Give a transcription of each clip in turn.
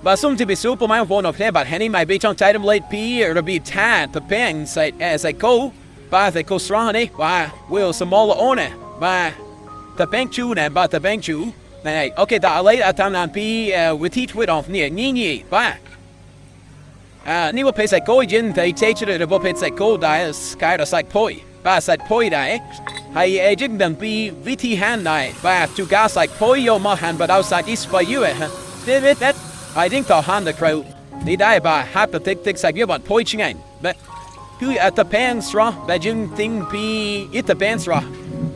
Bà xung thì bị super mai vô nộp thế bà henny mày bị trong trái đâm late pi or bị ta the pen say cô bà say cô strong này bà will small owner bà the bank chu nè bà the bank chu này okay ta lấy ở tam nan pi with teach with off nè nhỉ bà ni wo pe say cô jin they teach it about pe say cô die sky the like poi bà say poi die hay jin them pi vt hand die bà to gas like poi yo ma hand but outside is for you that I think the Honda crowd they die by half the thick side you about poaching in but who at the pan straw that you think be it the pan straw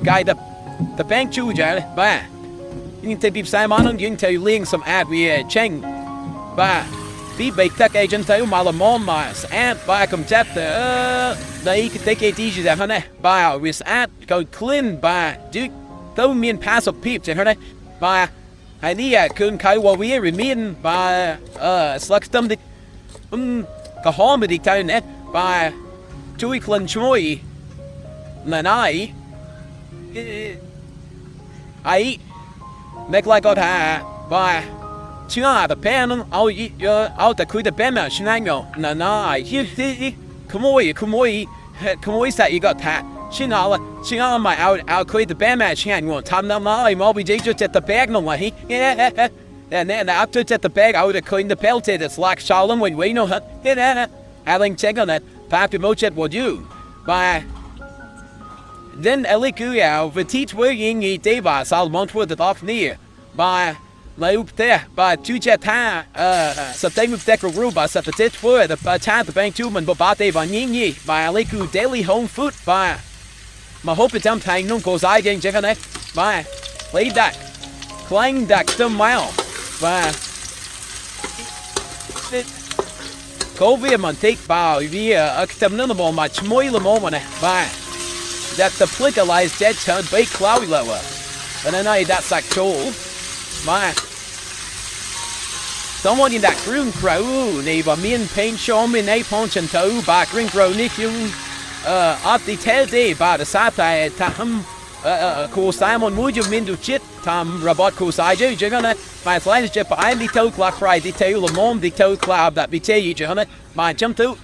guy the bank chu jar ba you can take Simon you can tell you ling some ad we cheng ba be bake tech agent tell my mom mas and ba come chat they can take it easy that honey ba with ad go clean ba do throw me and pass of peeps and her ba hay đi kun khai wa we remain ba slug tâm đi ka hom đi tay net ba chui klan chui là nai ai make like got ha ba chưa the pen out the quit the pen mà xin nhau là nai hi come on that you got that she know my out quit the band match hand one time now I'm always just at the bag no way yeah and then after at the bag I would have cleaned the pelted it's like Shalom when we know yeah having check on that Papi Mochet would you by then Elikuya the teach where ying e deva Salmon with the off near by Laup there by two jet ha something with decker ruba set the tit for the time the bank two man but they van ying by Eliku daily home food by mà hốt bị trăm thành nông cổ dài trên cái này và lấy đặt clang đặt tâm mile và cố vì mình thích bao vì ở tâm nó là mà môi là mồm này và that the plicalized dead turn bake cloudy lower and then I that's like cool mà someone in that room crow này và miên paint show mình này phong chân thấu bà green crow nick you up the tell day ba the sa tai tam ko Simon mu ju min du chit tam robot ko sai ju ju na my flight is I the toe clock Friday tail the mom the toe club that be tell you ju na my jump to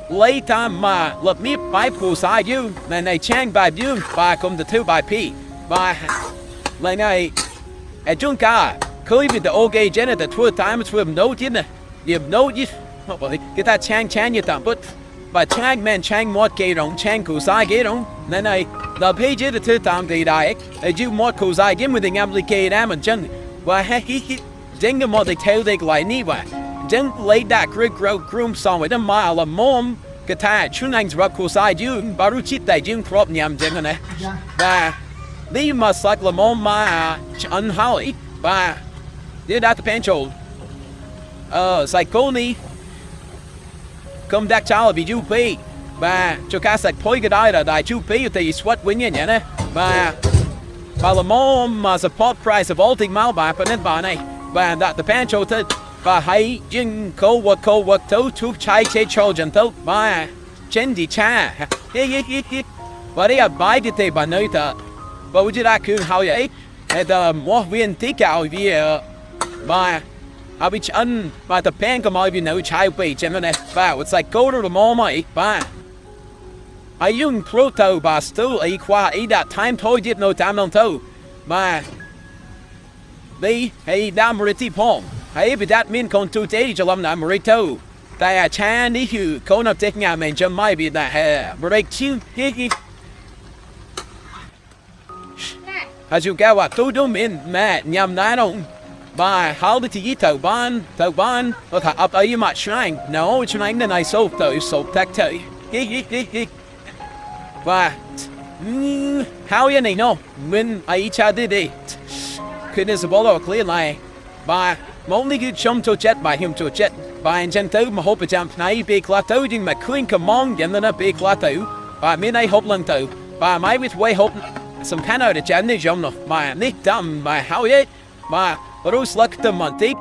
late time ma let me by ko sai you then they chang by you by come the 2 by p by like I at jung ka could be the old gay gen at the 2 times with no didn't you know you get that chang you tam but bà chang man chang mót kê rong chang cụ sai kê rong nên này the page the thứ tam thì đại you mót cụ sai kiếm with the application am and chân và he ding the mót they tell they lại ni và chân lấy that rig groom song with a mile of mom guitar chun anh rap cụ sai you baru chit tại you crop nhầm chân này và they must like la mom ma unholy và did that the pencil psychoni come back child vì chú phi và cho cá sạch phơi cái đó là đại chú phi thì sweat win nhỉ nè và là mom mà support price of all thing mal bà nên bà này và that the pancho thì và hay jing co work tâu chú chai chế cho chân tâu và chân đi cha và đây là bài thì bà nói ta và bây giờ đã cứ how vậy et mua viên tí cao vì và I be but the pen come out you know child beach and then wow it's like go to the mall mate bye I yung proto ba still a qua that time toy did no time on toe bye they hey damn riti pom hey be that mean con to age alumni marito they are chan issue con up taking out man jump might be that hair break you as you go what to do min mad nhầm nai don't ba how did you tàu ban nó thả up ấy mà shrine no shrine nên I soap tech tell và how you know when I cha did it goodness of all clear line ba only good chum to jet by him to jet by and gentle mà hope jump này bị clato ding mà queen come on and then bị clato ba mình ai hope lần tàu ba my with way hope some kind of the challenge jump no my nick dumb by how it ba Rus luck monty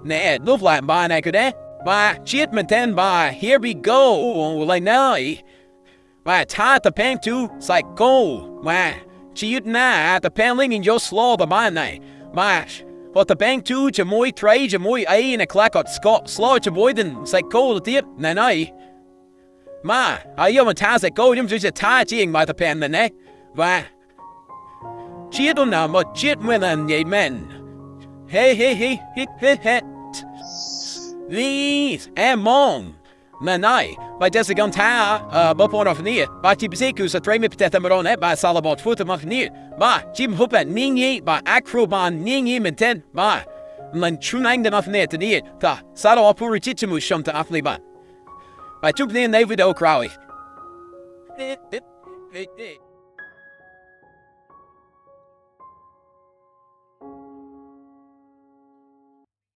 nè lúc lại ba này cứ đấy ba shit mình tên ba here we go like now ba ta the pen to psycho ba chị na the pen linh in your slow the man này ba Wat de bank toe, je mooi trei, je mooi ei en een klak uit slaat je mooi den, zei kool diep, nee. Maar, hij jongen taas ik go, dus je taart jing met de pen, nee. Waar? Cheer dan nou, maar cheer willen je men. Hey. These, en man. Nee, bij deze gaan taar, bepon of neer. Maar je bezeker ze twee met maar on bij salabot voeten maar neer. Maar, je hoppen niet bij acroban niet met ten, maar. Men trunang den af neer te neer. Ta, salo apuri chichimu shum te afliban. Bij tjoep neer neer video crowley.